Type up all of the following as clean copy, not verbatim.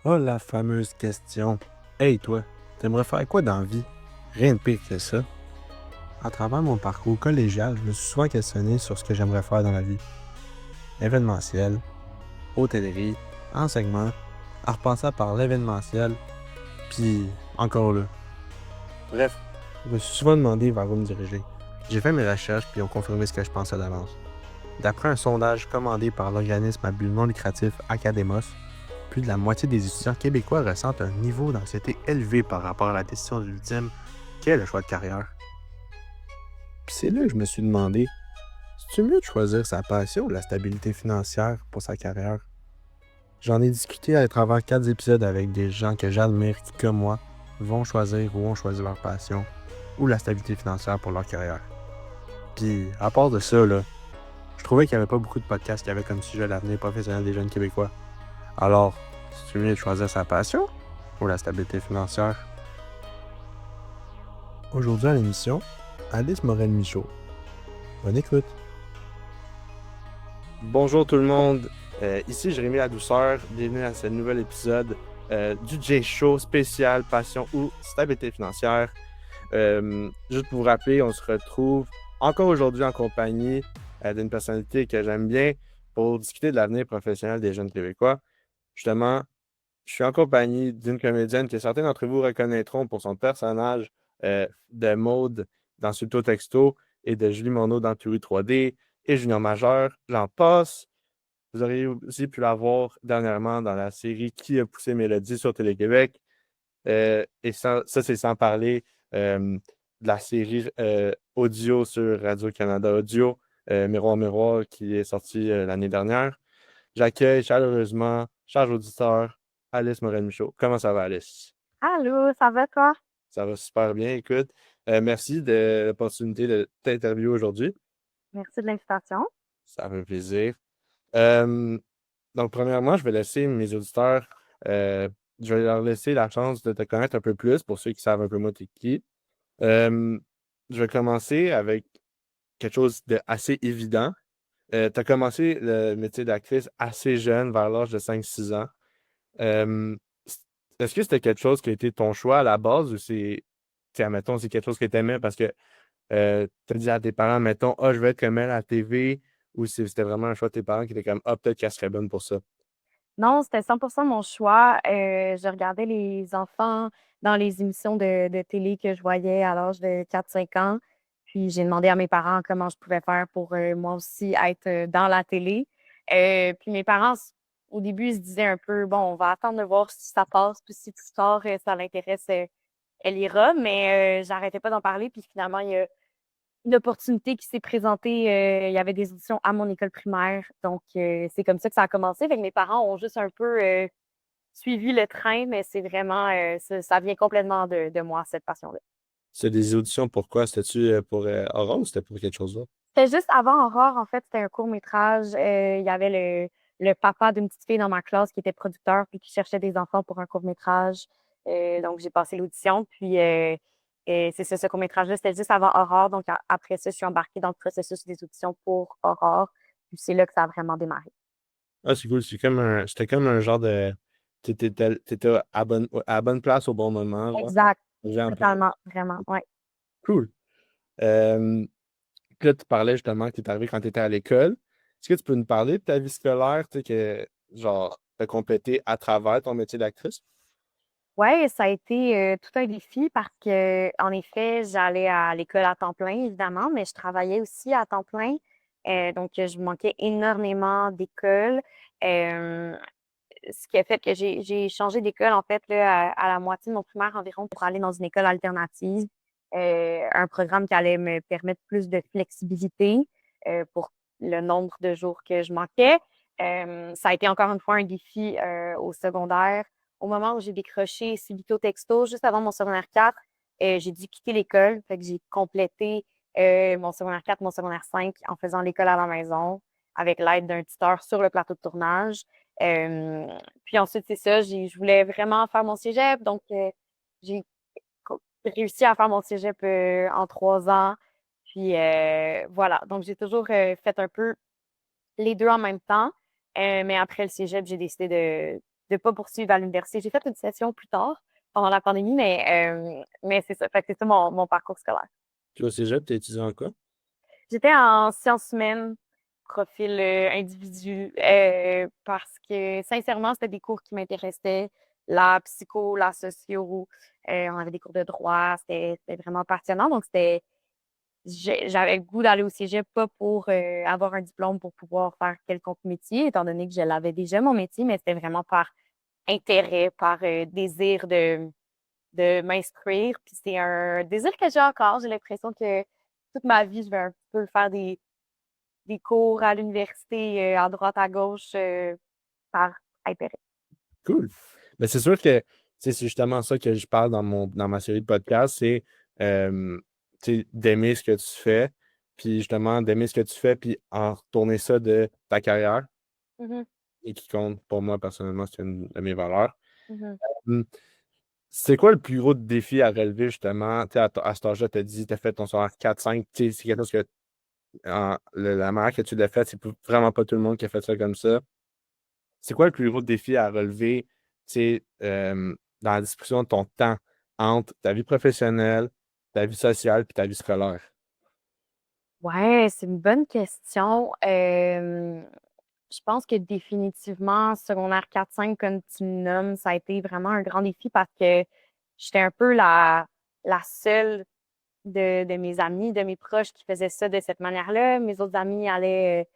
Oh, la fameuse question. Hey, toi, t'aimerais faire quoi dans la vie? Rien de pire que ça. À travers mon parcours collégial, je me suis souvent questionné sur ce que j'aimerais faire dans la vie. Événementiel, hôtellerie, enseignement, en repassant par l'événementiel, puis encore là. Bref, je me suis souvent demandé vers où me diriger. J'ai fait mes recherches puis ont confirmé ce que je pensais d'avance. D'après un sondage commandé par l'organisme à but non lucratif Academos, plus de la moitié des étudiants québécois ressentent un niveau d'anxiété élevé par rapport à la décision ultime qu'est le choix de carrière. Puis c'est là que je me suis demandé, c'est-tu mieux de choisir sa passion ou la stabilité financière pour sa carrière? J'en ai discuté à travers 4 épisodes avec des gens que j'admire qui, comme moi, vont choisir ou ont choisi leur passion ou la stabilité financière pour leur carrière. Puis, à part de ça, là, je trouvais qu'il n'y avait pas beaucoup de podcasts qui avaient comme sujet l'avenir professionnel des jeunes Québécois. Alors, c'est mieux de choisir sa passion ou la stabilité financière? Aujourd'hui à l'émission, Alice Morel-Michaud. Bonne écoute. Bonjour tout le monde, ici Jérémy Ladouceur, bienvenue à ce nouvel épisode du J-Show spécial Passion ou Stabilité financière. Juste pour vous rappeler, on se retrouve encore aujourd'hui en compagnie d'une personnalité que j'aime bien pour discuter de l'avenir professionnel des jeunes Québécois. Justement, je suis en compagnie d'une comédienne que certains d'entre vous reconnaîtront pour son personnage de Maude dans Subto Texto et de Julie Monod dans Théorie 3D et Junior Majeur. J'en passe. Vous auriez aussi pu la voir dernièrement dans la série Qui a poussé Mélodie sur Télé-Québec. Et ça, c'est sans parler de la série audio sur Radio-Canada Audio, Miroir Miroir, qui est sortie l'année dernière. J'accueille chaleureusement, cher auditeur, Alice Morel-Michaud. Comment ça va, Alice? Allô, ça va toi? Ça va super bien, écoute. Merci de l'opportunité de t'interviewer aujourd'hui. Merci de l'invitation. Ça fait plaisir. Euh, donc, premièrement, je vais laisser mes auditeurs, euh, je vais leur laisser la chance de te connaître un peu plus pour ceux qui savent un peu moins t'es qui. Euh, je vais commencer avec quelque chose d'assez évident. Tu as commencé le métier d'actrice assez jeune, vers l'âge de 5-6 ans. Euh, Est-ce que c'était quelque chose qui a été ton choix à la base ou admettons, c'est quelque chose que tu aimais parce que tu as dit à tes parents, mettons, ah, je vais être comme elle à la TV ou c'était vraiment un choix de tes parents qui était comme, ah, peut-être qu'elle serait bonne pour ça? Non, c'était 100% mon choix. Je regardais les enfants dans les émissions de télé que je voyais à l'âge de 4 5 ans. Puis j'ai demandé à mes parents comment je pouvais faire pour moi aussi être dans la télé. Puis mes parents, au début, ils se disaient un peu, bon, on va attendre de voir si ça passe, puis si tu sors, ça l'intéresse, elle ira. Mais j'arrêtais pas d'en parler. Puis finalement, il y a une opportunité qui s'est présentée. Il y avait des auditions à mon école primaire. Donc, c'est comme ça que ça a commencé. Fait que mes parents ont juste un peu suivi le train, mais c'est vraiment, ça vient complètement de moi, cette passion-là. C'est des auditions pourquoi? C'était-tu pour Aurore ou c'était pour quelque chose d'autre? C'était juste avant Aurore, en fait, c'était un court-métrage. Il y avait le papa d'une petite fille dans ma classe qui était producteur puis qui cherchait des enfants pour un court-métrage. Donc, j'ai passé l'audition. Puis, et c'est ça, ce court-métrage-là, c'était juste avant Aurore. Donc, après ça, je suis embarquée dans le processus des auditions pour Aurore. Puis, c'est là que ça a vraiment démarré. Ah, c'est cool. C'était comme un genre de. T'étais à la bonne place au bon moment, genre. Exact. Genre, Totalement. Vraiment. Ouais. cool. Euh, Là, tu parlais justement que tu es arrivé quand tu étais à l'école. Est-ce que tu peux nous parler de ta vie scolaire, tu sais, que, genre, tu as complété à travers ton métier d'actrice? Ouais, ça a été tout un défi parce que, en effet, j'allais à l'école à temps plein, évidemment, mais je travaillais aussi à temps plein. Donc, je manquais énormément d'école. Euh, Ce qui a fait que j'ai changé d'école, en fait, là, à la moitié de mon primaire environ pour aller dans une école alternative. Un programme qui allait me permettre plus de flexibilité pour le nombre de jours que je manquais. Ça a été encore une fois un défi au secondaire. Au moment où j'ai décroché Subito Texto, juste avant mon secondaire 4, j'ai dû quitter l'école. Fait que j'ai complété mon secondaire 4, mon secondaire 5 en faisant l'école à la maison avec l'aide d'un tuteur sur le plateau de tournage. Euh, Puis ensuite, c'est ça, je voulais vraiment faire mon cégep. Donc, j'ai réussi à faire mon cégep en 3 ans. Puis voilà. Donc, j'ai toujours fait un peu les deux en même temps. Mais après le cégep, j'ai décidé de pas poursuivre à l'université. J'ai fait une session plus tard, pendant la pandémie, mais c'est ça. Fait que c'est ça mon parcours scolaire. Puis au cégep, t'es étudiant en quoi? J'étais en sciences humaines, profil individu, parce que sincèrement, c'était des cours qui m'intéressaient. La psycho, la socio, on avait des cours de droit, c'était vraiment passionnant. Donc, j'avais le goût d'aller au cégep, pas pour avoir un diplôme pour pouvoir faire quelconque métier, étant donné que je l'avais déjà mon métier, mais c'était vraiment par intérêt, par désir de m'instruire. Puis c'est un désir que j'ai encore. J'ai l'impression que toute ma vie, je vais un peu faire des cours à l'université, à droite, à gauche, par intérêt. Cool. Mais c'est sûr que c'est justement ça que je parle dans ma série de podcasts, c'est d'aimer ce que tu fais, puis justement d'aimer ce que tu fais, puis en retourner ça de ta carrière, Mhm, et qui compte pour moi personnellement, c'est une de mes valeurs. mhm. Hum, C'est quoi le plus gros défi à relever justement? Tu sais, à cet âge-là, tu as dit, tu as fait ton secondaire 4-5, tu sais, c'est quelque chose que la manière que tu l'as fait, vraiment pas tout le monde qui a fait ça comme ça. C'est quoi le plus gros défi à relever, tu sais, dans la distribution de ton temps entre ta vie professionnelle, ta vie sociale et ta vie scolaire? Ouais, c'est une bonne question. Je pense que définitivement, secondaire 4-5, comme tu le nommes, ça a été vraiment un grand défi parce que j'étais un peu la seule de mes amis, de mes proches qui faisaient ça de cette manière-là. Mes autres amis allaient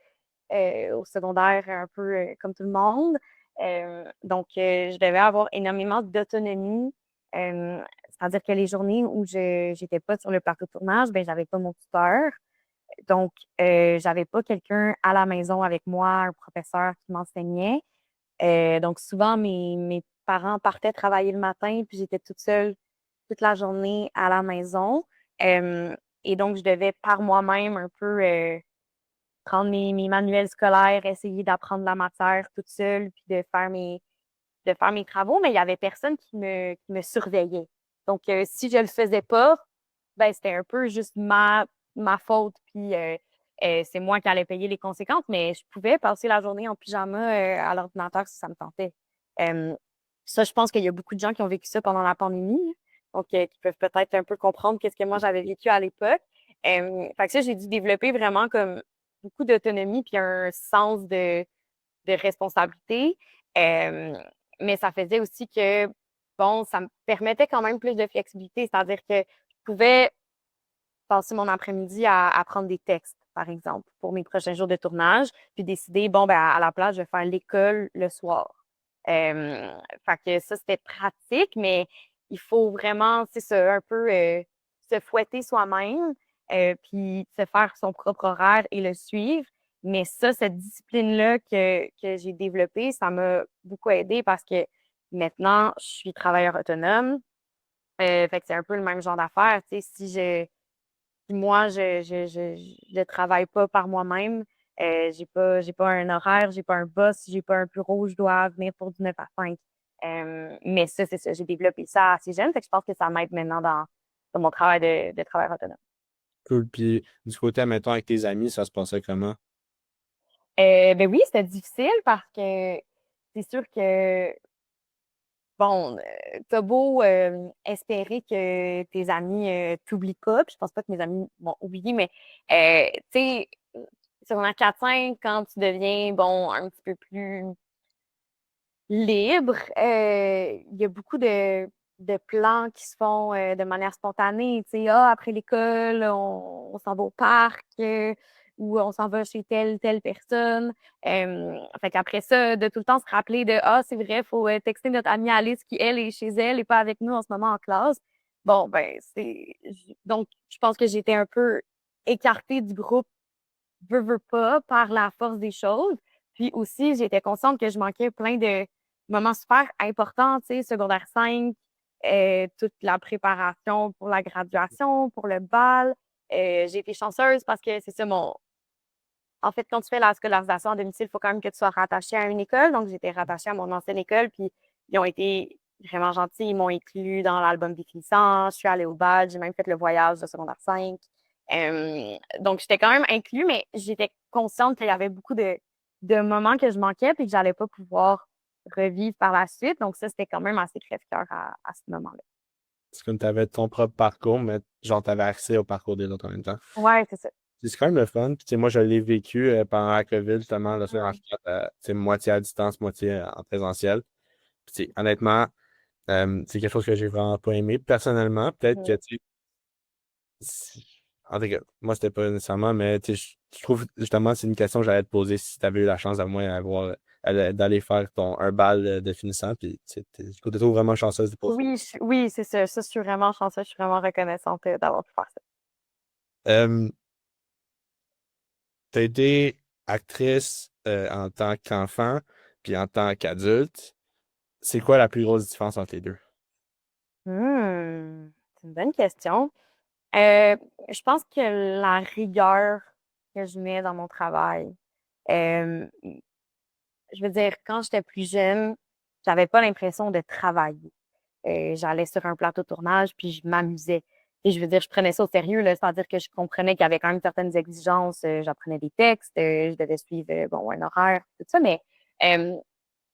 au secondaire un peu comme tout le monde. Donc, je devais avoir énormément d'autonomie. C'est-à-dire que les journées où je n'étais pas sur le plateau de tournage, ben j'avais pas mon tuteur. Donc, j'avais pas quelqu'un à la maison avec moi, un professeur qui m'enseignait. Donc, souvent, mes parents partaient travailler le matin, puis j'étais toute seule toute la journée à la maison. Euh, et donc, je devais par moi-même un peu prendre mes manuels scolaires, essayer d'apprendre la matière toute seule, puis de faire mes travaux, mais il y avait personne qui me surveillait. Donc, si je le faisais pas, ben, c'était un peu juste ma faute, puis c'est moi qui allais payer les conséquences, mais je pouvais passer la journée en pyjama à l'ordinateur si ça me tentait. Euh, Ça, je pense qu'il y a beaucoup de gens qui ont vécu ça pendant la pandémie, donc qui peuvent peut-être un peu comprendre qu'est-ce que moi j'avais vécu à l'époque. Fait que ça, j'ai dû développer vraiment comme beaucoup d'autonomie puis un sens de responsabilité. Euh, mais ça faisait aussi que, bon, ça me permettait quand même plus de flexibilité, c'est-à-dire que je pouvais passer mon après-midi à apprendre des textes, par exemple, pour mes prochains jours de tournage, puis décider, bon, ben, à la place, je vais faire l'école le soir. Fait que ça, c'était pratique, mais il faut vraiment, c'est ça, un peu se fouetter soi-même, puis se faire son propre horaire et le suivre. Mais ça, cette discipline-là que j'ai développée, ça m'a beaucoup aidé parce que maintenant, je suis travailleur autonome. Fait que c'est un peu le même genre d'affaire. Tu sais, si moi, je travaille pas par moi-même, j'ai pas un horaire, j'ai pas un boss, j'ai pas un bureau où je dois venir pour du 9 à 5. Mais ça, c'est ça, j'ai développé ça assez jeune, fait que je pense que ça m'aide maintenant dans mon travail de travailleur autonome. Cool. Puis du côté, mettons, avec tes amis, ça se passait comment? Ben oui, c'était difficile parce que c'est sûr que, bon, t'as beau espérer que tes amis t'oublient pas, puis je pense pas que mes amis m'ont oublié, mais tu sais, secondaire 4-5, quand tu deviens, bon, un petit peu plus libre, il y a beaucoup de plans qui se font de manière spontanée. Tu sais, ah, après l'école, on s'en va au parc ou on s'en va chez telle personne. Fait qu'après ça, de tout le temps se rappeler de ah, c'est vrai, il faut texter notre amie Alice qui, elle, est chez elle et pas avec nous en ce moment en classe. Bon, ben, donc, je pense que j'étais un peu écartée du groupe veux pas, par la force des choses. Puis aussi, j'étais consciente que je manquais plein de moments super importants, tu sais, secondaire 5, toute la préparation pour la graduation, pour le bal. J'ai été chanceuse parce que c'est ça En fait, quand tu fais la scolarisation à domicile, il faut quand même que tu sois rattaché à une école. Donc, j'étais rattachée à mon ancienne école, puis ils ont été vraiment gentils. Ils m'ont inclus dans l'album définissant. Je suis allée au bal. J'ai même fait le voyage de secondaire 5. Donc, j'étais quand même inclus, mais j'étais consciente qu'il y avait beaucoup de moments que je manquais puis que j'allais pas pouvoir revivre par la suite. Donc ça, c'était quand même assez crève-cœur à ce moment-là. C'est comme tu avais ton propre parcours, mais genre, tu avais accès au parcours des autres en même temps. Ouais, c'est ça. C'est quand même le fun. Puis, tu sais, moi, je l'ai vécu pendant la COVID, justement, là, c'est en Mhm. fait, moitié à distance, moitié en présentiel. Puis, tu sais, honnêtement, c'est quelque chose que j'ai vraiment pas aimé. Personnellement, peut-être que, Mhm. tu sais, en tout cas, moi, c'était pas nécessairement, mais tu sais, je trouve justement, c'est une question que j'allais te poser si tu avais eu la chance à moi d'aller faire un bal de finissant. Puis, tu sais, je te trouve vraiment chanceuse pour ça. Oui, oui, c'est ça. Ça, je suis vraiment chanceuse. Je suis vraiment reconnaissante d'avoir pu faire ça. Euh, T'as été actrice en tant qu'enfant, puis en tant qu'adulte. C'est quoi la plus grosse différence entre les deux? C'est une bonne question. Euh, je pense que la rigueur que je mets dans mon travail, euh, je veux dire, quand j'étais plus jeune, j'avais pas l'impression de travailler. J'allais sur un plateau de tournage, puis je m'amusais. Et je veux dire, je prenais ça au sérieux, là, c'est-à-dire que je comprenais qu'il y avait quand même certaines exigences. J'apprenais des textes, je devais suivre bon, un horaire, tout ça, mais euh,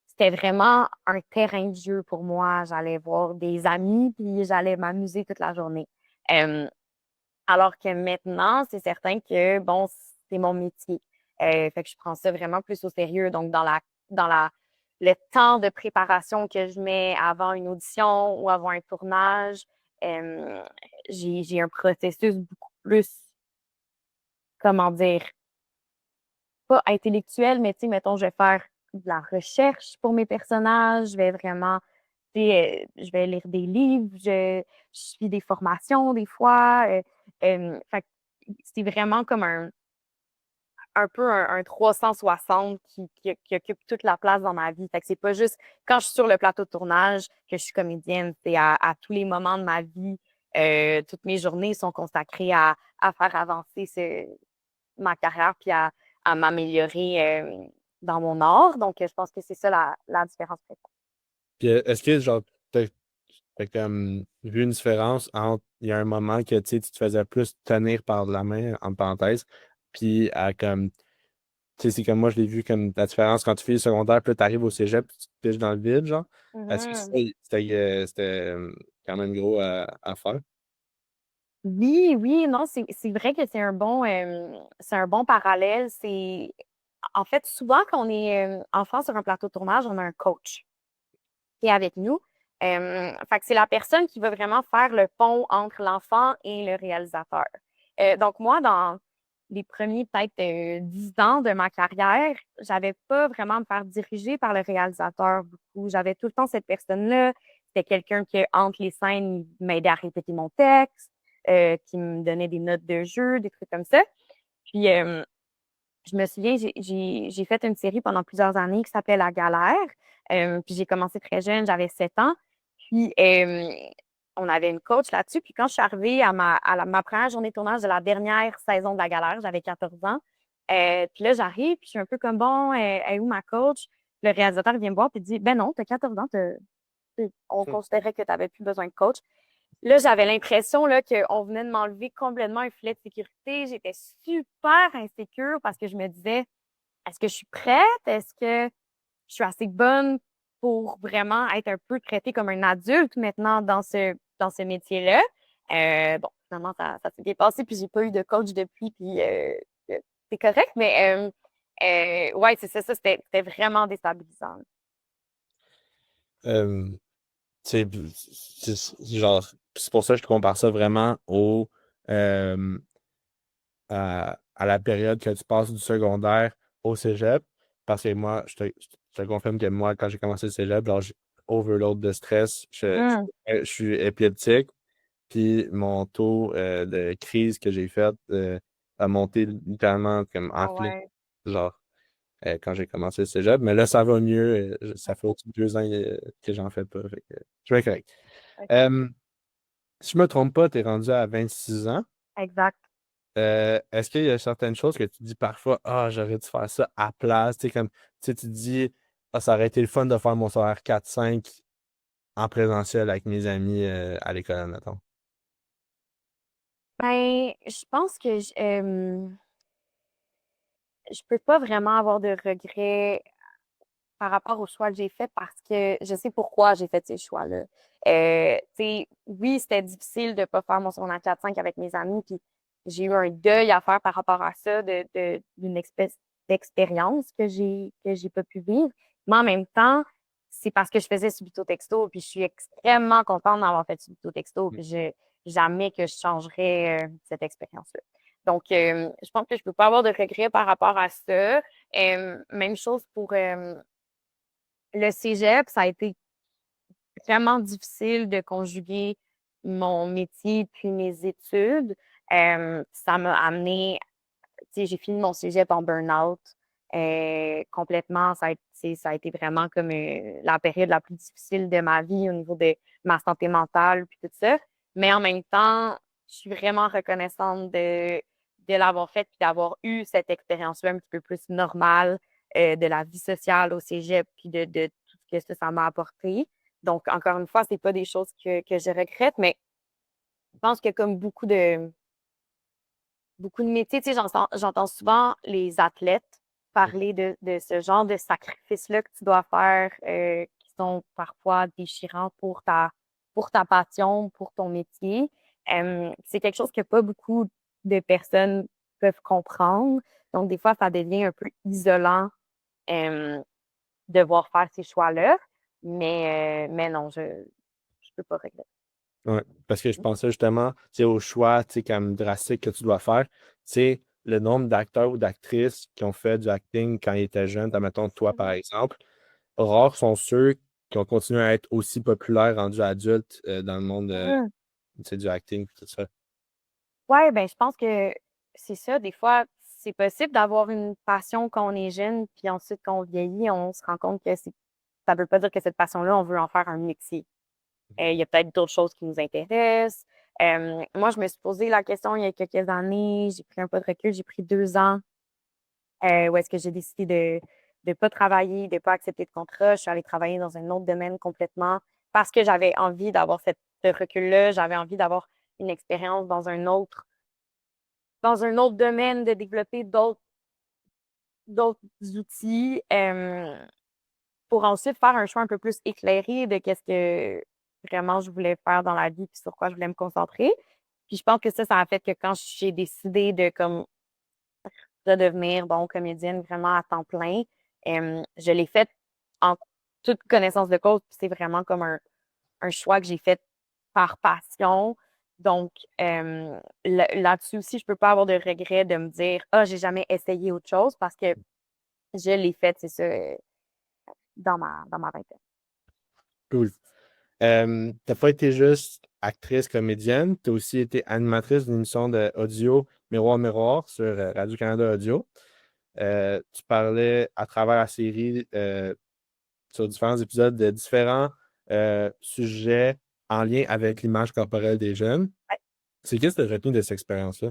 c'était vraiment un terrain de jeu pour moi. J'allais voir des amis, puis j'allais m'amuser toute la journée. Euh, alors que maintenant, c'est certain que, bon, c'est mon métier. Fait que je prends ça vraiment plus au sérieux. Donc, le temps de préparation que je mets avant une audition ou avant un tournage, euh, j'ai un processus beaucoup plus, comment dire, pas intellectuel, mais tu sais, mettons, je vais faire de la recherche pour mes personnages, je vais vraiment, tu sais, je vais lire des livres, je suis des formations des fois. Fait que c'est vraiment comme un peu un 360 qui occupe toute la place dans ma vie. Fait que c'est pas juste quand je suis sur le plateau de tournage que je suis comédienne, c'est à tous les moments de ma vie. Toutes mes journées sont consacrées à faire avancer ma carrière puis à m'améliorer dans mon art. Donc, je pense que c'est ça la différence principale. Puis est-ce que genre t'as comme vu une différence entre il y a un moment que tu sais, tu te faisais plus tenir par la main, en parenthèse, puis à comme tu sais, c'est comme moi je l'ai vu comme la différence quand tu fais le secondaire, puis là, t'arrives au cégep, puis tu te piges dans le vide, genre. Est-ce que ça, Mhm. c'était quand même gros à faire? Oui, oui, non, c'est vrai que c'est un bon parallèle. En fait, souvent, quand on est enfant sur un plateau de tournage, on a un coach qui est avec nous. Fait que c'est la personne qui va vraiment faire le pont entre l'enfant et le réalisateur. Donc, moi, dans les premiers peut-être 10 ans de ma carrière, j'avais pas vraiment à me faire diriger par le réalisateur beaucoup. J'avais tout le temps cette personne-là. C'était quelqu'un qui, entre les scènes, m'aidait à répéter mon texte, qui me donnait des notes de jeu, des trucs comme ça. Puis, je me souviens, j'ai fait une série pendant plusieurs années qui s'appelait La Galère. Puis j'ai commencé très jeune, j'avais 7 ans. Puis on avait une coach là-dessus. Puis quand je suis arrivée ma première journée de tournage de la dernière saison de La Galère, j'avais 14 ans. Puis là, j'arrive, puis je suis un peu comme, bon, elle est où ma coach? Le réalisateur vient me voir, puis il dit, ben non, t'as 14 ans, on considérait que tu n'avais plus besoin de coach. Là, j'avais l'impression là, qu'on venait de m'enlever complètement un filet de sécurité. J'étais super insécure parce que je me disais, est-ce que je suis prête? Est-ce que je suis assez bonne pour vraiment être un peu traitée comme un adulte maintenant dans ce métier-là? Bon, finalement, ça s'est bien passé, puis j'ai pas eu de coach depuis, puis c'est correct, mais ouais, c'est ça, c'était vraiment déstabilisant. Euh, tu sais, genre, c'est pour ça que je compare ça vraiment euh, à la période que tu passes du secondaire au cégep. Parce que moi, je te confirme que moi, quand j'ai commencé le cégep, genre, j'ai overload de stress. Mhm. Je suis épileptique. Puis mon taux de crise que j'ai fait a monté littéralement comme en Ah flèche, ouais. genre, quand j'ai commencé le cégep. Mais là, ça va mieux. Ça fait au-dessus de 2 ans que j'en fais pas. Fait que, je vais être correct. OK. Euh, si je me trompe pas, tu es rendu à 26 ans. Exact. Est-ce qu'il y a certaines choses que tu dis parfois, ah, j'aurais dû faire ça à place, tu sais, comme, tu sais, tu te dis, ah, ça aurait été le fun de faire mon salaire 4-5 en présentiel avec mes amis à l'école, mettons. Ben, je pense que je peux pas vraiment avoir de regrets par rapport au choix que j'ai fait parce que je sais pourquoi j'ai fait ces choix-là. Tu sais, oui, c'était difficile de ne pas faire mon secondaire 4-5 avec mes amis, puis j'ai eu un deuil à faire par rapport à ça, d'une espèce d'expérience que j'ai pas pu vivre. Mais en même temps, c'est parce que je faisais Subito Texto, puis je suis extrêmement contente d'avoir fait Subito Texto, puis jamais que je changerais cette expérience-là. Donc, je pense que je peux pas avoir de regrets par rapport à ça. Même chose pour le cégep, ça a été vraiment difficile de conjuguer mon métier puis mes études. Ça m'a amené, tu sais, j'ai fini mon cégep en burn-out complètement. Ça a été vraiment comme la période la plus difficile de ma vie au niveau de ma santé mentale puis tout ça. Mais en même temps, je suis vraiment reconnaissante de l'avoir fait puis d'avoir eu cette expérience-là un petit peu plus normale de la vie sociale au cégep puis de tout ce que ça m'a apporté. Donc, encore une fois, c'est pas des choses que je regrette, mais je pense que comme beaucoup de métiers, tu sais, j'entends souvent les athlètes parler de ce genre de sacrifices-là que tu dois faire, qui sont parfois déchirants pour ta passion, pour ton métier. C'est quelque chose que pas beaucoup de personnes peuvent comprendre. Donc, des fois, ça devient un peu isolant, euh, devoir faire ces choix-là. Mais non, je peux pas regretter. Ouais, parce que je pensais justement, tu sais, au choix, tu sais, comme drastique que tu dois faire. Tu sais, le nombre d'acteurs ou d'actrices qui ont fait du acting quand ils étaient jeunes, admettons toi par Mhm. exemple, rares sont ceux qui ont continué à être aussi populaires rendus adultes dans le monde Mhm. tu sais, du acting et tout ça. Ouais, ben, je pense que c'est ça. Des fois, c'est possible d'avoir une passion quand on est jeune, puis ensuite, quand on vieillit, on se rend compte que ça veut pas dire que cette passion-là, on veut en faire un métier. Il y a peut-être d'autres choses qui nous intéressent. Moi, je me suis posé la question il y a quelques années. J'ai pris un peu de recul. J'ai pris 2 ans où est-ce que j'ai décidé de pas travailler, de pas accepter de contrat. Je suis allée travailler dans un autre domaine complètement parce que j'avais envie d'avoir ce recul-là. J'avais envie d'avoir une expérience dans un autre domaine, de développer d'autres outils pour ensuite faire un choix un peu plus éclairé de qu'est-ce que vraiment je voulais faire dans la vie puis sur quoi je voulais me concentrer. Puis je pense que ça a fait que quand j'ai décidé de comme redevenir bon comédienne vraiment à temps plein, je l'ai fait en toute connaissance de cause. Puis c'est vraiment comme un choix que j'ai fait par passion. Donc, là-dessus aussi, je peux pas avoir de regret de me dire, ah, j'ai jamais essayé autre chose parce que je l'ai fait, c'est ça, dans ma vingtaine. Cool. T'as pas été juste actrice, comédienne, t'as aussi été animatrice d'une émission de audio Miroir Miroir sur Radio-Canada Audio. Tu parlais à travers la série sur différents épisodes de différents sujets en lien avec l'image corporelle des jeunes. Ouais. C'est qu'est-ce que tu as retenu de cette expérience-là?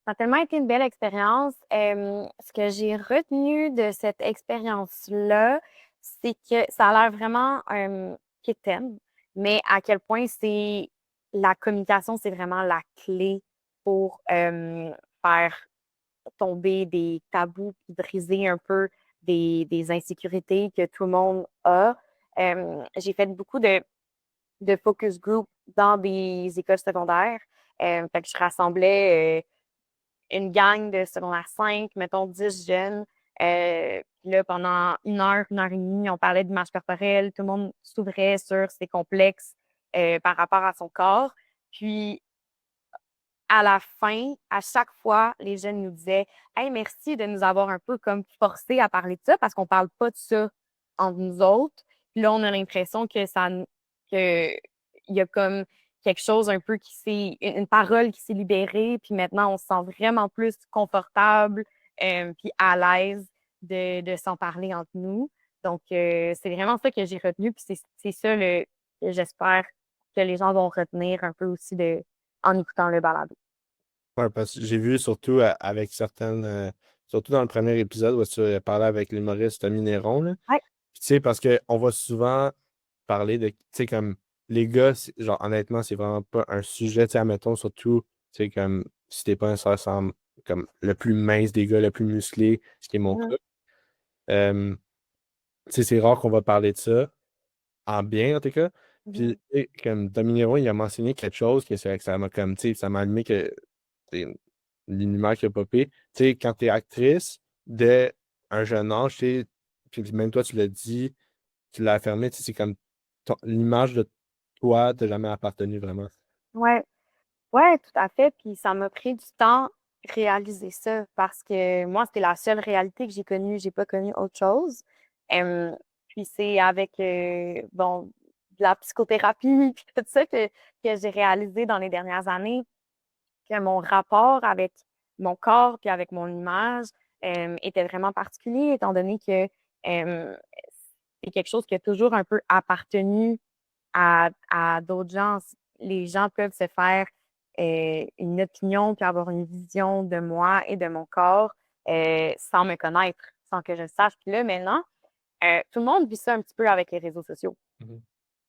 Ça a tellement été une belle expérience. Ce que j'ai retenu de cette expérience-là, c'est que ça a l'air vraiment quétaine, mais à quel point c'est la communication, c'est vraiment la clé pour faire tomber des tabous puis briser un peu des insécurités que tout le monde a. J'ai fait beaucoup de focus group dans des écoles secondaires. Fait que je rassemblais une gang de secondaire 5, mettons 10 jeunes. Puis là, pendant une heure et demie, on parlait d'image corporelle. Tout le monde s'ouvrait sur ses complexes par rapport à son corps. Puis, à la fin, à chaque fois, les jeunes nous disaient Hey, merci de nous avoir un peu comme forcé à parler de ça parce qu'on parle pas de ça entre nous autres. Puis là, on a l'impression que il y a comme quelque chose un peu une parole qui s'est libérée, puis maintenant on se sent vraiment plus confortable puis à l'aise de s'en parler entre nous. Donc, c'est vraiment ça que j'ai retenu, puis c'est ça que j'espère que les gens vont retenir un peu aussi en écoutant le balado. Ouais, parce que j'ai vu surtout avec certaines, surtout dans le premier épisode où tu parlais avec l'humoriste Tommy Néron, là. Ouais. Puis, tu sais, parce qu'on va souvent parler de, tu sais, comme les gars, genre, honnêtement, c'est vraiment pas un sujet, tu sais, admettons, surtout, tu sais, comme si t'es pas un sœur sans, comme le plus mince des gars, le plus musclé, ce qui est mon cas. Mhm. Euh, c'est rare qu'on va parler de ça, en bien en tout cas. Mhm. Puis, comme Dominique, il a mentionné quelque chose que ça m'a comme, tu sais, ça m'a allumé que c'est une lumière qui a popé. Tu sais, quand tu es actrice dès un jeune âge, tu sais, puis même toi, tu l'as dit, tu l'as affirmé, tu sais, c'est comme l'image de toi t'a jamais appartenu vraiment. Ouais, ouais, tout à fait. Puis ça m'a pris du temps réaliser ça parce que moi, c'était la seule réalité que j'ai connue. J'ai pas connu autre chose. Euh, Puis c'est avec bon, de la psychothérapie puis tout ça que j'ai réalisé dans les dernières années que mon rapport avec mon corps puis avec mon image était vraiment particulier, étant donné que euh, c'est quelque chose qui a toujours un peu appartenu à d'autres gens. Les gens peuvent se faire une opinion puis avoir une vision de moi et de mon corps sans me connaître, sans que je le sache. Puis là, maintenant, tout le monde vit ça un petit peu avec les réseaux sociaux. Mhm.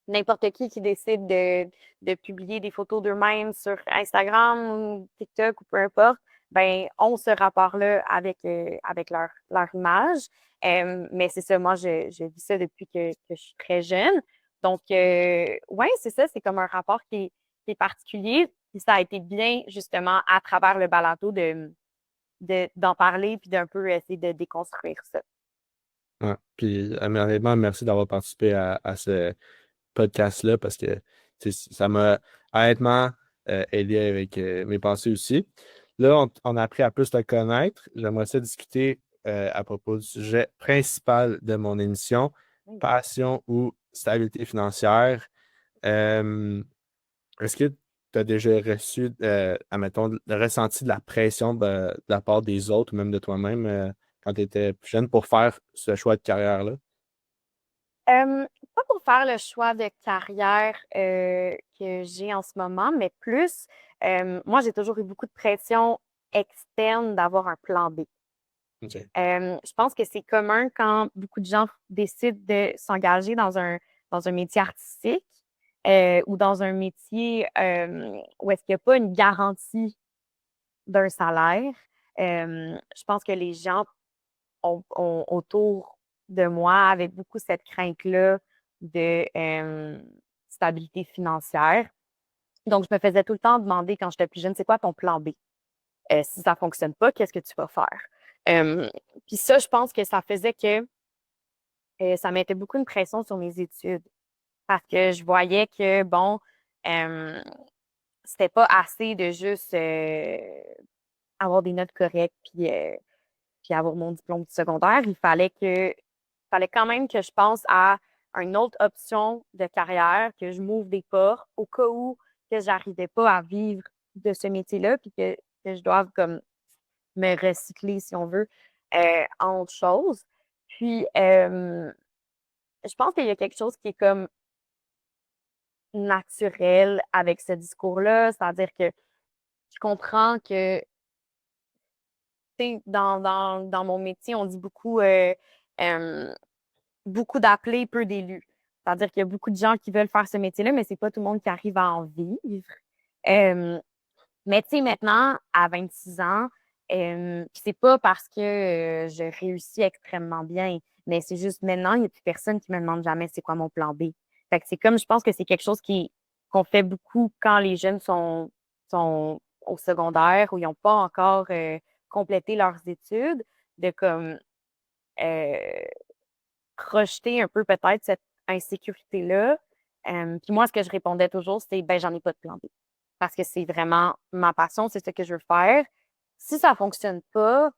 N'importe qui décide de publier des photos d'eux-mêmes sur Instagram ou TikTok ou peu importe, ben, ont ce rapport-là avec leur image. Mais c'est ça, moi, je vis ça depuis que je suis très jeune. Donc, ouais, c'est ça, c'est comme un rapport qui est particulier. Puis ça a été bien, justement, à travers le balado d'en parler puis d'un peu essayer de déconstruire ça. Ouais. Puis, honnêtement, merci d'avoir participé à ce podcast-là parce que ça m'a honnêtement aidé avec mes pensées aussi. Là, on a appris à plus te connaître. J'aimerais ça discuter à propos du sujet principal de mon émission, Oui. passion ou stabilité financière. Euh, Est-ce que tu as déjà reçu, admettons, ressenti de la pression de la part des autres ou même de toi-même quand tu étais plus jeune pour faire ce choix de carrière-là? Pas pour faire le choix de carrière que j'ai en ce moment, mais plus, moi, j'ai toujours eu beaucoup de pression externe d'avoir un plan B. OK. Je pense que c'est commun quand beaucoup de gens décident de s'engager dans un métier artistique ou dans un métier où est-ce qu'il n'y a pas une garantie d'un salaire. Je pense que les gens autour de moi avaient beaucoup cette crainte-là de stabilité financière. Donc, je me faisais tout le temps demander quand j'étais plus jeune, c'est quoi ton plan B? Si ça fonctionne pas, qu'est-ce que tu vas faire? Euh, Puis ça, je pense que ça faisait que ça mettait beaucoup de pression sur mes études parce que je voyais que, bon, euh, c'était pas assez de juste avoir des notes correctes puis avoir mon diplôme du secondaire. Fallait quand même que je pense à une autre option de carrière, que je m'ouvre des portes au cas où que j'arrivais pas à vivre de ce métier-là, puis que je doive comme me recycler, si on veut, en autre chose. Puis, je pense qu'il y a quelque chose qui est comme naturel avec ce discours-là, c'est-à-dire que je comprends que, tu sais, dans mon métier, on dit euh, beaucoup d'appelés, peu d'élus. C'est-à-dire qu'il y a beaucoup de gens qui veulent faire ce métier-là, mais c'est pas tout le monde qui arrive à en vivre. Euh, mais tu sais, maintenant, à 26 ans, puis c'est pas parce que je réussis extrêmement bien, mais c'est juste maintenant, il n'y a plus personne qui me demande jamais c'est quoi mon plan B. Fait que c'est comme, je pense que c'est quelque chose qu'on fait beaucoup quand les jeunes sont au secondaire ou ils n'ont pas encore complété leurs études, de comme euh, rejeter un peu peut-être cette insécurité-là. Puis moi, ce que je répondais toujours, c'était ben j'en ai pas de plan B. Parce que c'est vraiment ma passion, c'est ce que je veux faire. Si ça fonctionne pas,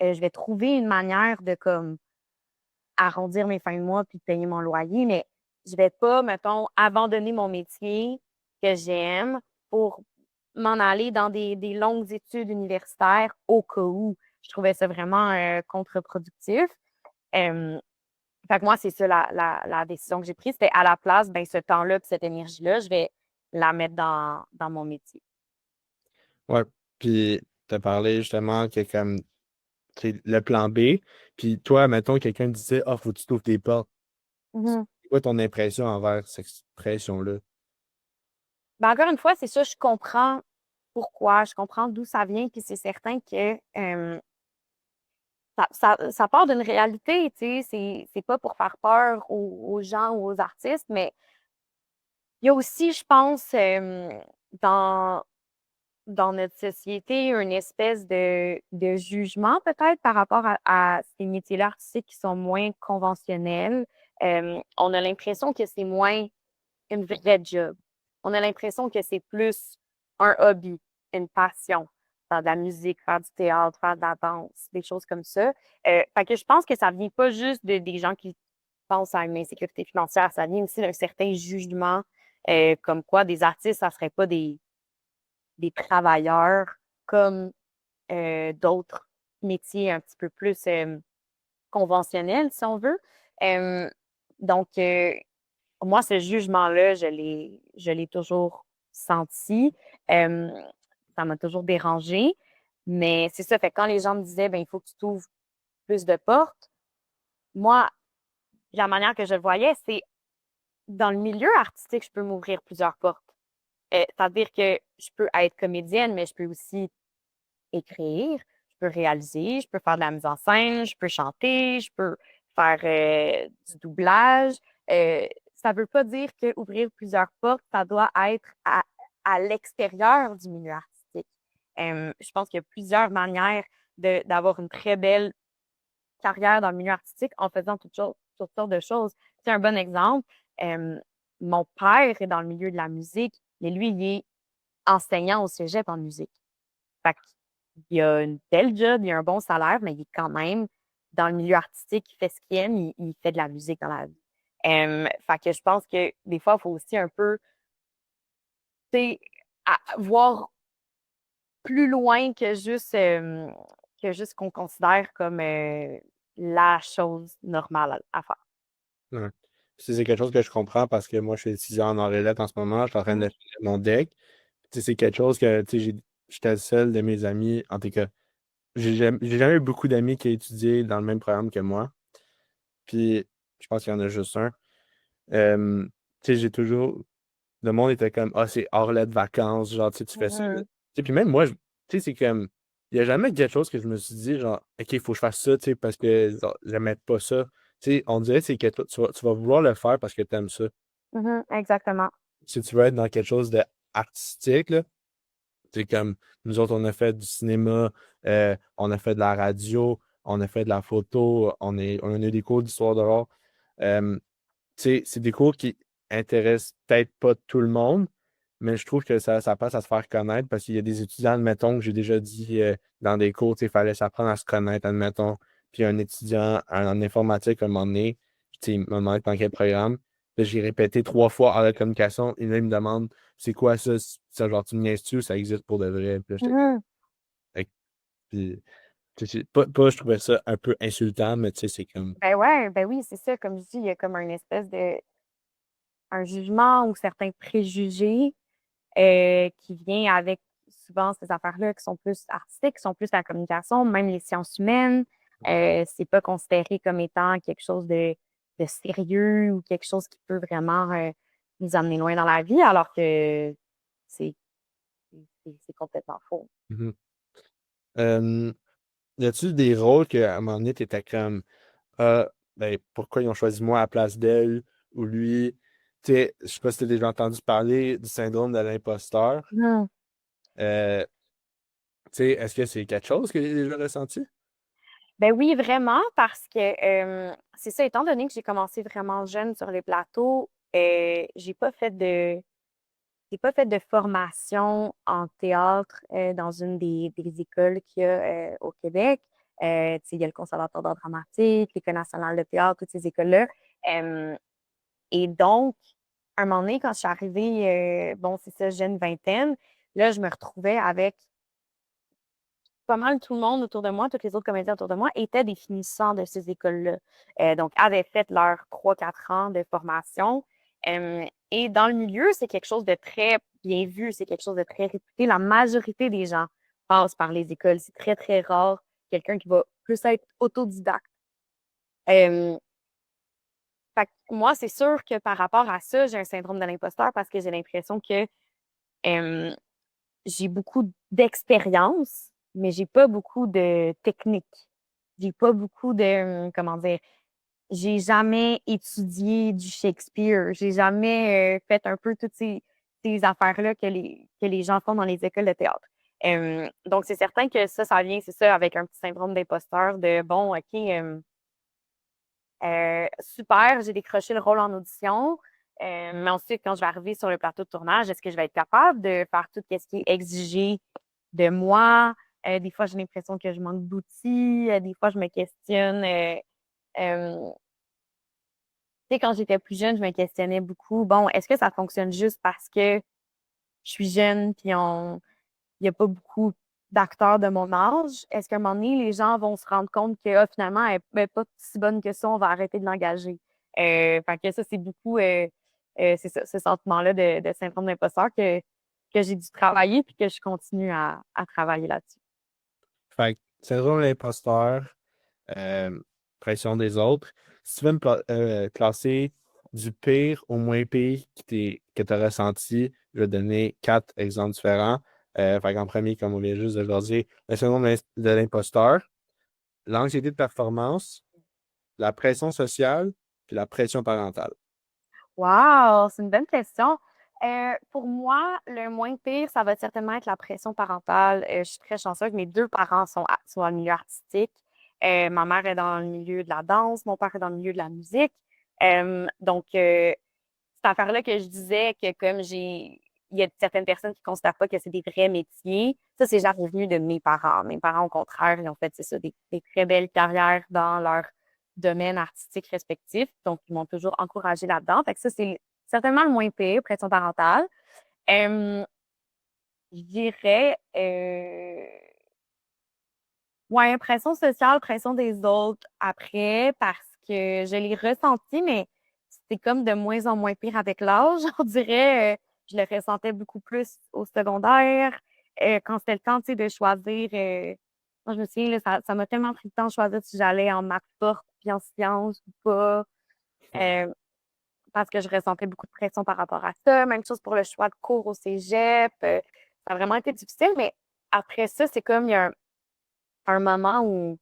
je vais trouver une manière de comme arrondir mes fins de mois puis de payer mon loyer, mais je vais pas, mettons, abandonner mon métier que j'aime pour m'en aller dans des longues études universitaires au cas où. Je trouvais ça vraiment contre-productif. Euh, Fait que moi, c'est ça la décision que j'ai prise. C'était à la place, ben, ce temps-là puis cette énergie-là, je vais la mettre dans mon métier. Ouais. Puis, tu as parlé justement que comme c'est le plan B. Puis toi, mettons, quelqu'un disait, ah, faut que tu t'ouvres des portes. Mhm. C'est quoi ton impression envers cette expression-là? Ben, encore une fois, c'est ça, je comprends pourquoi, je comprends d'où ça vient, puis c'est certain que ça part d'une réalité, tu sais, c'est pas pour faire peur aux gens ou aux artistes, mais il y a aussi, je pense, dans dans notre société, une espèce de jugement peut-être par rapport à ces métiers-là artistiques qui sont moins conventionnels. On a l'impression que c'est moins une vraie job. On a l'impression que c'est plus un hobby, une passion. Faire de la musique, faire du théâtre, faire de la danse, des choses comme ça. Fait que je pense que ça vient pas juste des gens qui pensent à une insécurité financière, ça vient aussi d'un certain jugement, comme quoi des artistes, ça serait pas des travailleurs comme d'autres métiers un petit peu plus conventionnels, si on veut. Euh, donc, moi, ce jugement-là, je l'ai toujours senti. Euh, Ça m'a toujours dérangé. Mais c'est ça, fait que quand les gens me disaient, ben, il faut que tu t'ouvres plus de portes, moi, la manière que je le voyais, c'est dans le milieu artistique, je peux m'ouvrir plusieurs portes. C'est-à-dire que je peux être comédienne, mais je peux aussi écrire, je peux réaliser, je peux faire de la mise en scène, je peux chanter, je peux faire du doublage. Ça veut pas dire que ouvrir plusieurs portes, ça doit être à l'extérieur du milieu artistique. Je pense qu'il y a plusieurs manières d'avoir une très belle carrière dans le milieu artistique en faisant toutes sortes de choses. C'est un bon exemple. Euh, Mon père est dans le milieu de la musique, mais lui, il est enseignant au cégep en musique. Fait qu'il a une belle job, il a un bon salaire, mais il est quand même dans le milieu artistique, il fait ce qu'il aime, il fait de la musique dans la vie. Fait que je pense que des fois, il faut aussi un peu, tu sais, voir plus loin que juste qu'on considère comme la chose normale à faire. Ouais. C'est quelque chose que je comprends parce que moi, je suis étudiant en arts et lettres en ce moment. Je suis en train de Mhm. finir mon deck. Tu sais, c'est quelque chose que tu sais, j'étais le seul de mes amis. En tout cas, j'ai jamais eu beaucoup d'amis qui ont étudié dans le même programme que moi. Puis, je pense qu'il y en a juste un. Tu sais, j'ai toujours. Le monde était comme, ah, c'est hors de vacances. Genre, tu sais, tu fais ça. Tu Mhm. sais, puis même moi, tu sais, c'est comme. Il n'y a jamais quelque chose que je me suis dit, genre, OK, il faut que je fasse ça, tu sais, parce que genre, j'aimais pas ça. Tu sais, on dirait que c'est que tu vas vouloir le faire parce que tu aimes ça. Mhm. Exactement. Si tu veux être dans quelque chose de artistique, là, c'est comme nous autres, on a fait du cinéma, on a fait de la radio, on a fait de la photo, on a eu des cours d'histoire de l'art. Euh, Tu sais, c'est des cours qui intéressent peut-être pas tout le monde, mais je trouve que ça passe à se faire connaître parce qu'il y a des étudiants, admettons, que j'ai déjà dit dans des cours, tu sais, il fallait s'apprendre à se connaître, admettons. Puis un étudiant en informatique, à un moment donné, tu sais, il m'a demandé dans quel programme. Puis j'ai répété 3 fois en la communication. Et là, il me demande, c'est quoi ça? Ça, genre, tu me niaises-tu ou ça existe pour de vrai? Puis là, j'étais comme, Mhm. Hey. Puis, tu sais, pas, je trouvais ça un peu insultant, mais tu sais, c'est comme, Ben ouais, ben oui, c'est ça, comme je dis, il y a comme un espèce de un jugement ou certains préjugés qui vient avec souvent ces affaires-là qui sont plus artistiques, qui sont plus la communication, même les sciences humaines. C'est pas considéré comme étant quelque chose de sérieux ou quelque chose qui peut vraiment nous amener loin dans la vie, alors que c'est c'est complètement faux. Mhm. Euh, Y a-tu des rôles qu'à un moment donné, t'étais comme, ah, ben, pourquoi ils ont choisi moi à la place d'elle ou lui? Tu sais, je sais pas si t'as déjà entendu parler du syndrome de l'imposteur. Mhm. Tu sais, est-ce que c'est quelque chose que j'ai déjà ressenti? Ben oui, vraiment, parce que c'est ça, étant donné que j'ai commencé vraiment jeune sur les plateaux, j'ai pas fait de formation en théâtre dans une des écoles qu'il y a au Québec. Tu sais, il y a le Conservatoire d'art dramatique, l'École nationale de théâtre, toutes ces écoles-là. Euh, et donc, à un moment donné, quand je suis arrivée, bon, c'est ça, jeune vingtaine, là, je me retrouvais avec pas mal tout le monde autour de moi, tous les autres comédiens autour de moi étaient des finissants de ces écoles-là. Donc, avaient fait leurs 3 4 ans de formation. Et dans le milieu, c'est quelque chose de très bien vu, c'est quelque chose de très réputé. La majorité des gens passent par les écoles. C'est très, très rare quelqu'un qui va plus être autodidacte. Euh, Fait que moi, c'est sûr que par rapport à ça, j'ai un syndrome de l'imposteur parce que j'ai l'impression que euh, j'ai beaucoup d'expérience, mais j'ai pas beaucoup de technique. j'ai pas beaucoup de, comment dire, j'ai jamais étudié du Shakespeare. J'ai jamais fait un peu toutes ces affaires-là que les gens font dans les écoles de théâtre. Donc, c'est certain que ça vient, c'est ça, avec un petit syndrome d'imposteur de bon, OK, super, j'ai décroché le rôle en audition. Mais ensuite, quand je vais arriver sur le plateau de tournage, est-ce que je vais être capable de faire tout ce qui est exigé de moi? Des fois, j'ai l'impression que je manque d'outils. Des fois, je me questionne. Euh, Tu sais, quand j'étais plus jeune, je me questionnais beaucoup. Bon, est-ce que ça fonctionne juste parce que je suis jeune puis il n'y a pas beaucoup d'acteurs de mon âge? Est-ce qu'à un moment donné, les gens vont se rendre compte que finalement, elle n'est pas si bonne que ça, on va arrêter de l'engager? Fait que ça, c'est beaucoup c'est ça, ce sentiment-là de syndrome d'imposteur que j'ai dû travailler puis que je continue à travailler là-dessus. Fait que syndrome de l'imposteur, euh, pression des autres. Si tu veux classer du pire au moins pire que tu as ressenti, je vais te donner 4 exemples différents. Fait qu'en premier, comme on vient juste de le dire, le syndrome de l'imposteur, l'anxiété de performance, la pression sociale, puis la pression parentale. Wow, c'est une bonne question. Pour moi, le moins pire, ça va certainement être la pression parentale. Je suis très chanceuse. Mes deux parents sont dans le milieu artistique. Ma mère est dans le milieu de la danse, mon père est dans le milieu de la musique. Donc, cette affaire-là que je disais que il y a certaines personnes qui ne considèrent pas que c'est des vrais métiers. Ça, c'est genre revenu de mes parents. Mes parents, au contraire, ils ont fait, c'est ça, des très belles carrières dans leur domaine artistique respectif. Donc, ils m'ont toujours encouragé là-dedans. Fait que ça, c'est certainement le moins pire, pression parentale. Euh, je dirais, ouais, pression sociale, pression des autres après, parce que je l'ai ressenti, mais c'est comme de moins en moins pire avec l'âge. On dirait, je le ressentais beaucoup plus au secondaire, quand c'était le temps, tu sais, de choisir. Moi, je me souviens, là, ça m'a tellement pris le temps de choisir si j'allais en maths forte puis en sciences ou pas, euh, parce que je ressentais beaucoup de pression par rapport à ça. Même chose pour le choix de cours au cégep. Ça a vraiment été difficile, mais après ça, c'est comme il y a un moment où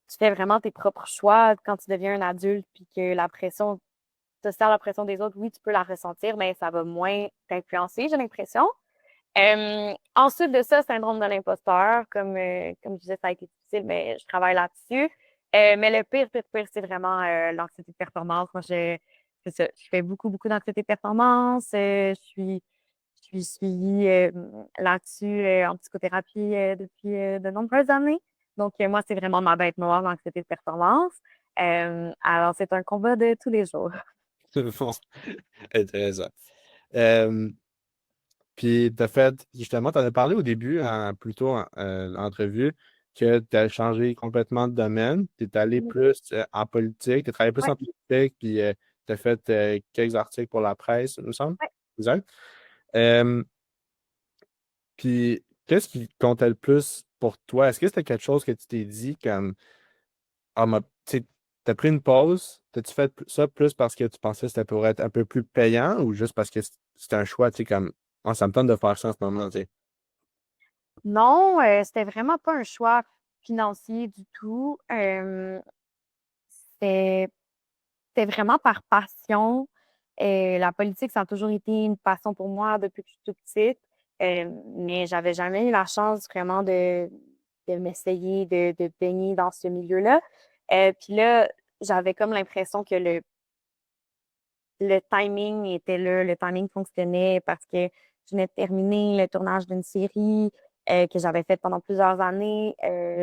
tu fais vraiment tes propres choix quand tu deviens un adulte, puis que la pression sociale, la pression des autres, oui, tu peux la ressentir, mais ça va moins t'influencer, j'ai l'impression. Ensuite de ça, syndrome de l'imposteur, comme je disais, ça a été difficile, mais je travaille là-dessus. Mais le pire, c'est vraiment l'anxiété de performance. Moi, c'est ça, je fais beaucoup, beaucoup d'anxiété de performance. Je suis suivie là-dessus en psychothérapie depuis de nombreuses années. Donc, moi, c'est vraiment ma bête noire, l'anxiété de performance. Alors, c'est un combat de tous les jours. Bon, intéressant. Euh, Puis, t'as fait, justement, tu en as parlé au début, plutôt en entrevue, que tu as changé complètement de domaine. Tu es allé Mhm. plus en politique, tu as travaillé plus Ouais, en politique, puis tu as fait quelques articles pour la presse, il me semble. ouais. Exact. Euh, Puis, qu'est-ce qui comptait le plus pour toi? Est-ce que c'était quelque chose que tu t'es dit comme, tu as pris une pause, t'as-tu fait ça plus parce que tu pensais que c'était pour être un peu plus payant ou juste parce que c'était un choix, tu sais, comme, ah, ça me tente de faire ça en ce moment, tu sais? Non, c'était vraiment pas un choix financier du tout. C'était c'était vraiment par passion. La politique, ça a toujours été une passion pour moi depuis que je suis toute petite. Mais j'avais jamais eu la chance vraiment de m'essayer de baigner dans ce milieu-là. Puis là, j'avais comme l'impression que le timing était là, le timing fonctionnait parce que je venais de terminer le tournage d'une série que j'avais faite pendant plusieurs années.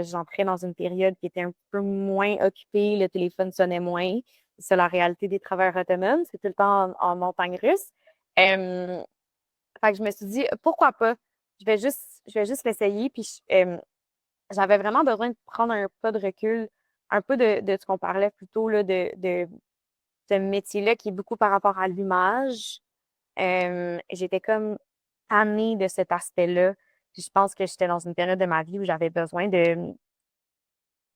J'entrais dans une période qui était un peu moins occupée, le téléphone sonnait moins. C'est la réalité des travailleurs autonomes, c'est tout le temps en montagne russe. Euh, Fait que je me suis dit, pourquoi pas? Je vais juste l'essayer. Puis j'avais vraiment besoin de prendre un pas de recul, un peu de ce qu'on parlait plus tôt, là, de ce métier-là qui est beaucoup par rapport à l'image. J'étais comme tannée de cet aspect-là. Puis je pense que j'étais dans une période de ma vie où j'avais besoin de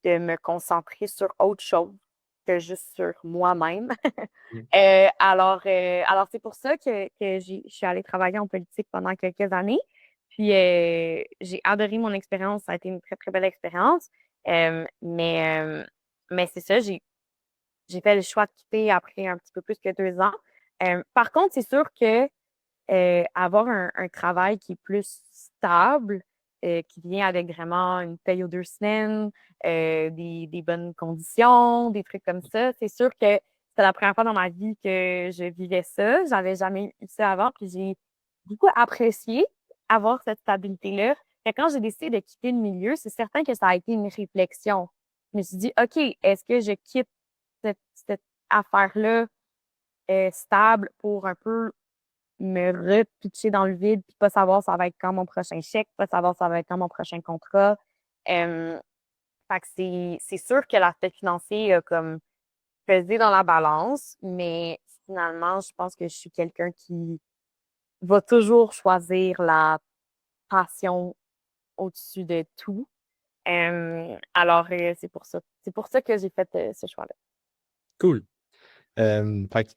me concentrer sur autre chose que juste sur moi-même. Mm. Alors c'est pour ça que je suis allée travailler en politique pendant quelques années. Puis j'ai adoré mon expérience. Ça a été une très, très belle expérience. Mais c'est ça, j'ai fait le choix de quitter après un petit peu plus que 2 ans. Par contre, c'est sûr que avoir un travail qui est plus stable, qui vient avec vraiment une paye aux 2 semaines, des bonnes conditions, des trucs comme ça. C'est sûr que c'était la première fois dans ma vie que je vivais ça. J'avais jamais eu ça avant, puis j'ai beaucoup apprécié avoir cette stabilité-là. Fait que quand j'ai décidé de quitter le milieu, c'est certain que ça a été une réflexion. Je me suis dit, OK, est-ce que je quitte cette affaire-là stable pour un peu me repitcher dans le vide puis pas savoir ça va être quand mon prochain chèque, pas savoir ça va être quand mon prochain contrat. Euh, Fait que c'est sûr que l'aspect financier a comme pesé dans la balance, mais finalement, je pense que je suis quelqu'un qui va toujours choisir la passion au-dessus de tout. Alors, c'est pour ça. C'est pour ça que j'ai fait ce choix-là. Cool. Fait que,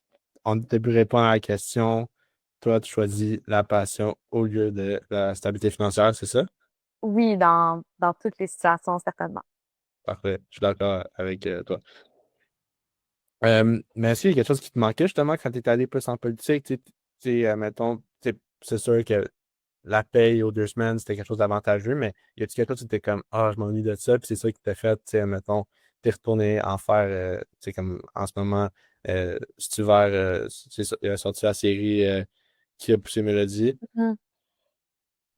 en début de répondre à la question, toi, tu choisis la passion au lieu de la stabilité financière, c'est ça? Oui, dans toutes les situations, certainement. Parfait. Je suis d'accord avec toi. Mais est-ce qu'il y a quelque chose qui te manquait justement quand tu étais allé plus en politique? Mettons, c'est sûr que la paye aux 2 semaines, c'était quelque chose d'avantageux, mais y a-tu quelque chose qui était comme, ah, je m'ennuie de ça, puis c'est ça qui t'a fait, mettons, t'es retourné en faire, comme en ce moment, cet hiver, il a sorti la série qui a poussé Mélodie. Mhm.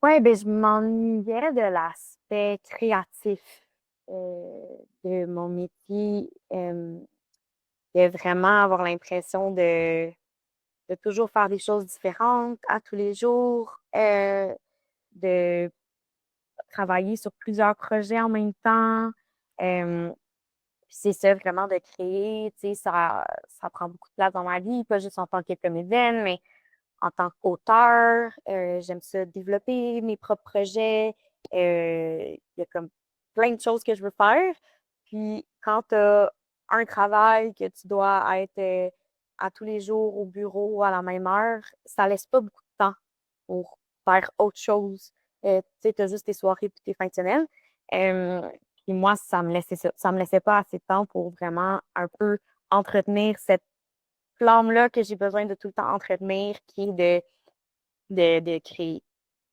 Ouais, ben je m'ennuyais de l'aspect créatif de mon métier, de vraiment avoir l'impression de toujours faire des choses différentes à tous les jours, de travailler sur plusieurs projets en même temps. Euh, Puis c'est ça, vraiment de créer, tu sais, ça prend beaucoup de place dans ma vie, pas juste en tant que comédienne, mais en tant qu'auteur. J'aime ça développer mes propres projets. Il y a comme plein de choses que je veux faire. Puis quand tu as un travail que tu dois être à tous les jours au bureau à la même heure, ça laisse pas beaucoup de temps pour faire autre chose. Tu sais, tu as juste tes soirées et tes fins de semaine. Euh, Puis moi, ça me laissait pas assez de temps pour vraiment un peu entretenir cette flamme-là que j'ai besoin de tout le temps entretenir, qui est de créer.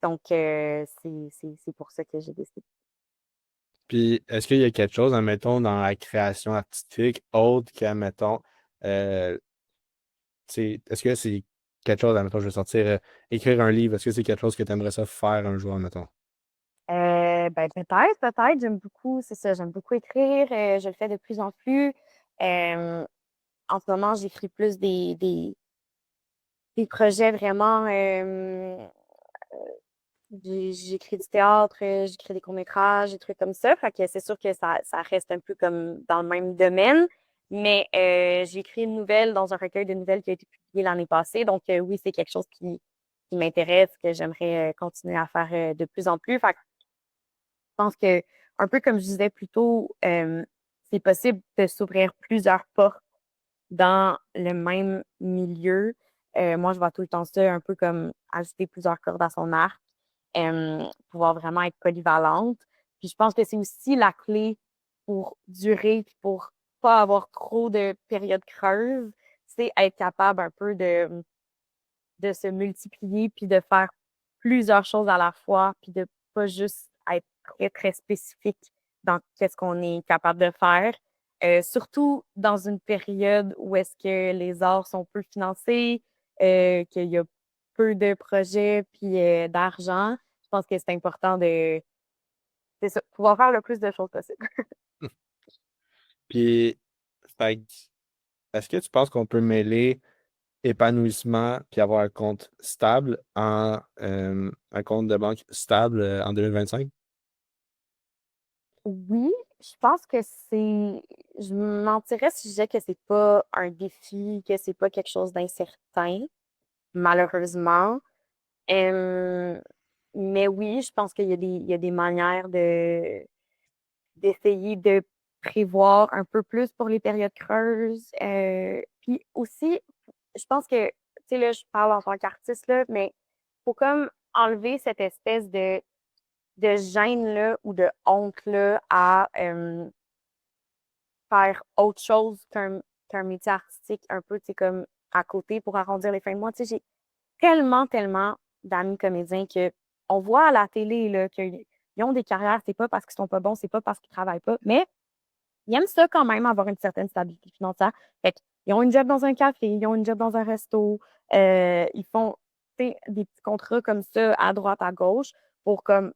Donc, c'est pour ça que j'ai décidé. Puis, est-ce qu'il y a quelque chose, admettons, dans la création artistique, autre qu'admettons, euh, est-ce que c'est quelque chose, admettons, je vais sortir, écrire un livre, est-ce que c'est quelque chose que tu aimerais ça faire un jour, admettons? Ben peut-être. J'aime beaucoup, c'est ça, j'aime beaucoup écrire. Je le fais de plus en plus. Euh, En ce moment, j'écris plus des projets vraiment. J'écris du théâtre, j'écris des courts-métrages, des trucs comme ça. Fait que c'est sûr que ça reste un peu comme dans le même domaine. Mais j'ai écrit une nouvelle dans un recueil de nouvelles qui a été publié l'année passée. Donc oui, c'est quelque chose qui m'intéresse, que j'aimerais continuer à faire de plus en plus. Fait que je pense que, un peu comme je disais plus tôt, c'est possible de s'ouvrir plusieurs portes dans le même milieu. Moi, je vois tout le temps ça un peu comme ajouter plusieurs cordes à son arc, pouvoir vraiment être polyvalente. Puis je pense que c'est aussi la clé pour durer, puis pour pas avoir trop de périodes creuses, c'est être capable un peu de se multiplier, puis de faire plusieurs choses à la fois, puis de pas juste être très, très spécifique dans qu'est-ce qu'on est capable de faire. Surtout dans une période où est-ce que les arts sont peu financés, qu'il y a peu de projets puis d'argent. Je pense que c'est important de c'est ça, pouvoir faire le plus de choses possible. Puis, fait que, est-ce que tu penses qu'on peut mêler épanouissement puis avoir un compte stable un compte de banque stable en 2025? Oui, je pense que je mentirais si je disais que c'est pas un défi, que c'est pas quelque chose d'incertain, malheureusement. Euh, mais oui, je pense qu'il y a des manières d'essayer de prévoir un peu plus pour les périodes creuses. Puis aussi, je pense que, tu sais, là, je parle en tant qu'artiste, là, mais faut comme enlever cette espèce de de gêne là, ou de honte là, à faire autre chose qu'un métier artistique un peu, tu sais, comme à côté pour arrondir les fins de mois. Tu sais, j'ai tellement d'amis comédiens que on voit à la télé là, qu'ils ont des carrières, c'est pas parce qu'ils sont pas bons, c'est pas parce qu'ils travaillent pas, mais ils aiment ça quand même, avoir une certaine stabilité financière. Fait qu'ils ont une job dans un café, ils ont une job dans un resto, ils font tu sais, des petits contrats comme ça à droite, à gauche pour comme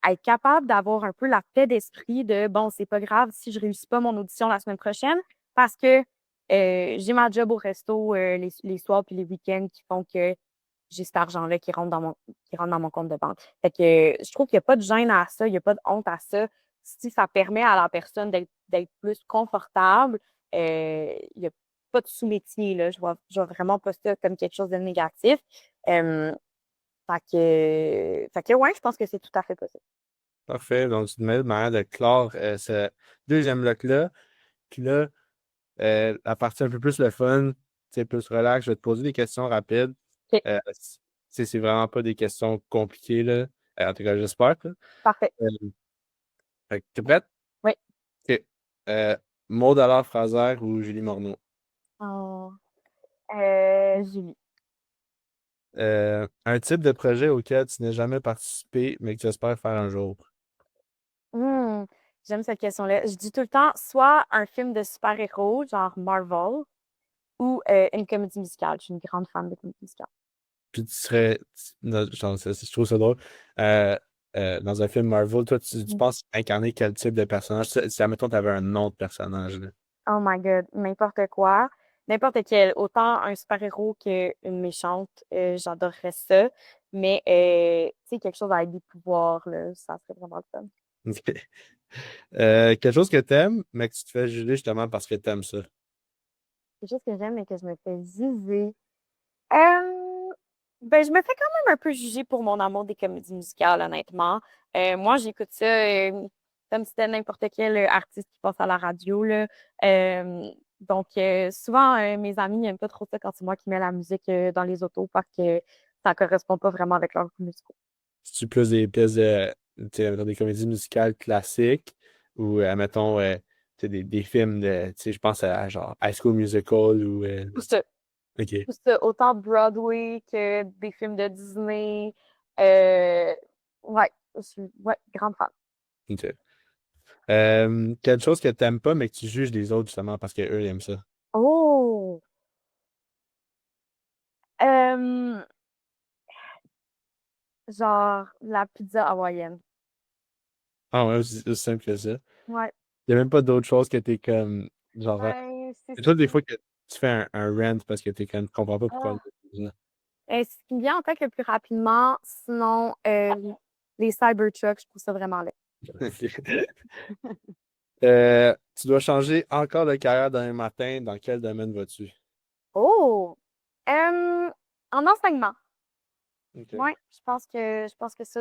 être capable d'avoir un peu la paix d'esprit de bon, c'est pas grave si je réussis pas mon audition la semaine prochaine parce que j'ai ma job au resto les soirs puis les week-ends qui font que j'ai cet argent-là qui rentre dans mon compte de banque. Fait que je trouve qu'il n'y a pas de gêne à ça, il n'y a pas de honte à ça. Si ça permet à la personne d'être plus confortable, il n'y a pas de sous-métier, là. Je vois vraiment pas ça comme quelque chose de négatif. Euh, fait que ouais, je pense que c'est tout à fait possible. Parfait. Donc, c'est une meilleure manière de clore ce deuxième bloc-là. Puis là, la partie un peu plus le fun, c'est plus relax. Je vais te poser des questions rapides. OK, C'est vraiment pas des questions compliquées, là. En tout cas, j'espère, là. parfait. Euh, Fait que t'es prête? Oui. OK. Maud Allard Fraser ou Julie Morneau? Oh. Julie. Un type de projet auquel tu n'as jamais participé, mais que tu espères faire un jour. Hmm, j'aime cette question-là. Je dis tout le temps soit un film de super-héros, genre Marvel, ou une comédie musicale. Je suis une grande fan de comédie musicale. Puis tu serais, non, genre, je trouve ça drôle. Euh, dans un film Marvel, toi, tu Mm. penses incarner quel type de personnage? Si, admettons, tu avais un nom de personnage, là. Oh my God, n'importe quoi. N'importe quel. Autant un super-héros qu'une méchante, j'adorerais ça. Mais, tu sais, quelque chose avec des pouvoirs, là, ça serait vraiment le fun. Ok. Quelque chose que t'aimes, mais que tu te fais juger justement parce que t'aimes ça. Quelque chose que j'aime et que je me fais juger. Euh, ben, je me fais quand même un peu juger pour mon amour des comédies musicales, honnêtement. Moi, j'écoute ça comme si c'était n'importe quel artiste qui passe à la radio, là. Donc, souvent, mes amis n'aiment pas trop ça quand c'est moi qui mets la musique dans les autos parce que ça correspond pas vraiment avec leur goût musicaux. C'est-tu plus des pièces de, tu sais, admettons, des comédies musicales classiques ou, admettons, tu sais, des films de, tu sais, je pense à genre High School Musical ou, Tout ça, OK. tout ça, autant Broadway que des films de Disney. Euh, ouais, je suis grande fan. OK. Quelque chose que t'aimes pas, mais que tu juges les autres justement parce qu'eux ils aiment ça. Oh! Euh, Genre la pizza hawaïenne. Ah ouais, aussi simple que ça. Ouais. Il n'y a même pas d'autre chose que t'es comme, genre, Ben, c'est et toi, des ça. fois, que tu fais un rant parce que t'es comme, tu comprends pas pourquoi. Ah. Ce qui me vient en tête le plus rapidement, sinon les Cybertrucks, je trouve ça vraiment laid. Tu dois changer encore de carrière demain matin. Dans quel domaine vas-tu? Oh! En enseignement. OK. Ouais, je pense que ça,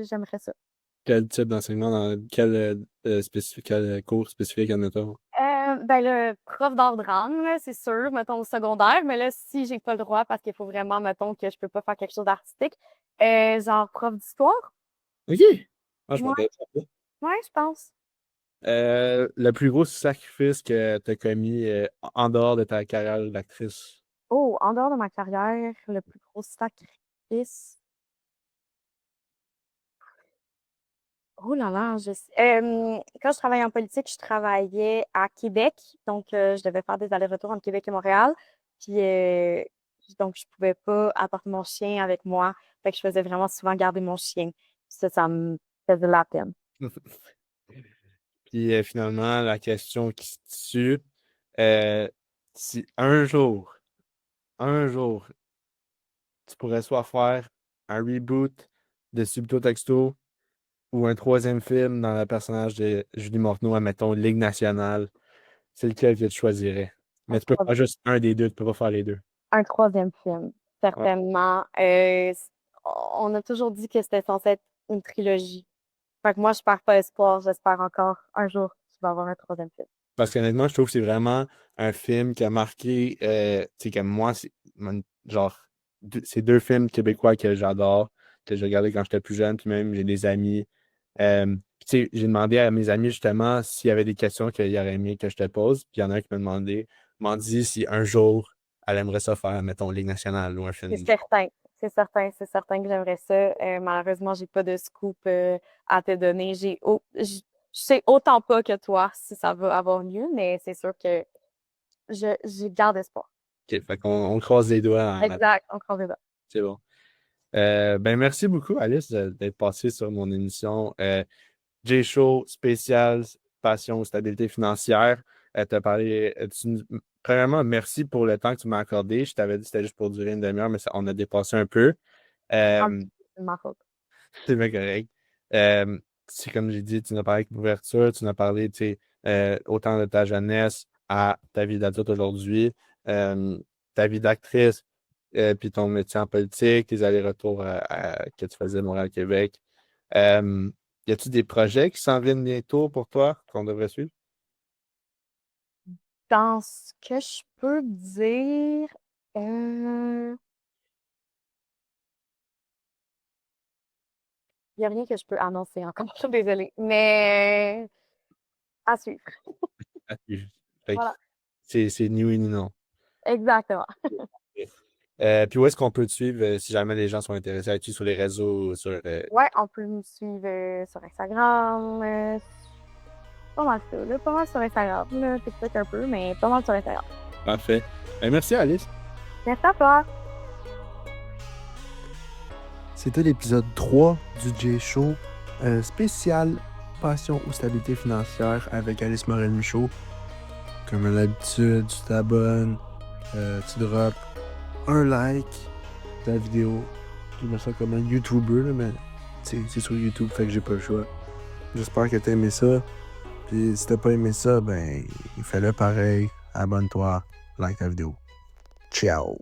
j'aimerais ça. Quel type d'enseignement, dans quel, quel cours spécifique, admettons? Ben le prof d'art drame, là, c'est sûr, mettons au secondaire, mais là, si j'ai pas le droit parce qu'il faut vraiment, mettons, que je peux pas faire quelque chose d'artistique, genre prof d'histoire? OK. Ah, je Ouais, m'intéresse à ça. ouais, je pense. Le plus gros sacrifice que tu as commis en dehors de ta carrière d'actrice. Oh, en dehors de ma carrière, le plus gros sacrifice. Oh là là, quand je travaillais en politique, je travaillais à Québec, donc je devais faire des allers-retours entre Québec et Montréal. Puis donc je pouvais pas apporter mon chien avec moi, fait que je faisais vraiment souvent garder mon chien. Ça me faisait de la peine. Puis finalement, la question qui se tue, euh, si un jour, tu pourrais soit faire un reboot de Subto Texto ou un troisième film dans le personnage de Julie Morneau, admettons, Ligue nationale, c'est lequel que tu choisirais? Un, Mais tu peux troi- faire juste un des deux, tu peux pas faire les deux. un troisième film, Ouais. certainement. On a toujours dit que c'était censé être une trilogie. Fait que moi, je perds pas espoir. J'espère encore un jour qu'il va y avoir un troisième film. Parce qu'honnêtement, je trouve que c'est vraiment un film qui a marqué, tu sais, comme moi, genre, c'est deux films québécois que j'adore. que j'ai regardé quand j'étais plus jeune, puis même j'ai des amis. Tu sais, j'ai demandé à mes amis justement s'il y avait des questions qu'ils auraient aimé que je te pose. Puis il y en a un qui m'ont dit si un jour elle aimerait ça faire, mettons, Ligue nationale ou un C'est film. certain. C'est certain que j'aimerais ça. Malheureusement, j'ai pas de scoop à te donner. Je sais autant pas que toi si ça va avoir lieu, mais c'est sûr que je garde espoir. OK, fait qu'on on croise les doigts Exact, on croise les doigts. c'est bon. Ben merci beaucoup, Alice, d'être passée sur mon émission. J-Show spécial passion stabilité financière. T'as parlé. Premièrement, merci pour le temps que tu m'as accordé. Je t'avais dit que c'était juste pour durer une demi-heure, mais on a dépassé un peu. Ah, Euh, c'est ma faute. c'est bien correct. C'est comme j'ai dit, tu nous as parlé avec l'ouverture, tu nous as parlé, tu sais, autant de ta jeunesse à ta vie d'adulte aujourd'hui, euh, ta vie d'actrice, puis ton métier en politique, tes allers-retours que tu faisais Montréal-Québec. Euh, Y a-t-il des projets qui s'en viennent bientôt pour toi qu'on devrait suivre? Dans ce que je peux dire, il n'y a rien que je peux annoncer encore. Je suis désolée. Mais à suivre. À suivre. Fait que Voilà. c'est ni oui ni non. Exactement. Puis où est-ce qu'on peut te suivre si jamais les gens sont intéressés à être sur les réseaux, sur Ouais, on peut me suivre sur Instagram. Pas mal ça, là. Pas mal sur Instagram. Là. TikTok un peu, mais pas mal sur Instagram. Parfait. Ben, merci Alice. Merci à toi. C'était l'épisode 3 du J-Show spécial Passion ou stabilité financière avec Alice Morel-Michaud. Comme à l'habitude, tu t'abonnes, tu drops un like de la vidéo. Je me sens comme un YouTuber, là, mais c'est sur YouTube, fait que j'ai pas le choix. J'espère que t'as aimé ça. Puis si t'as pas aimé ça, ben fais-le pareil. Abonne-toi, like la vidéo. Ciao!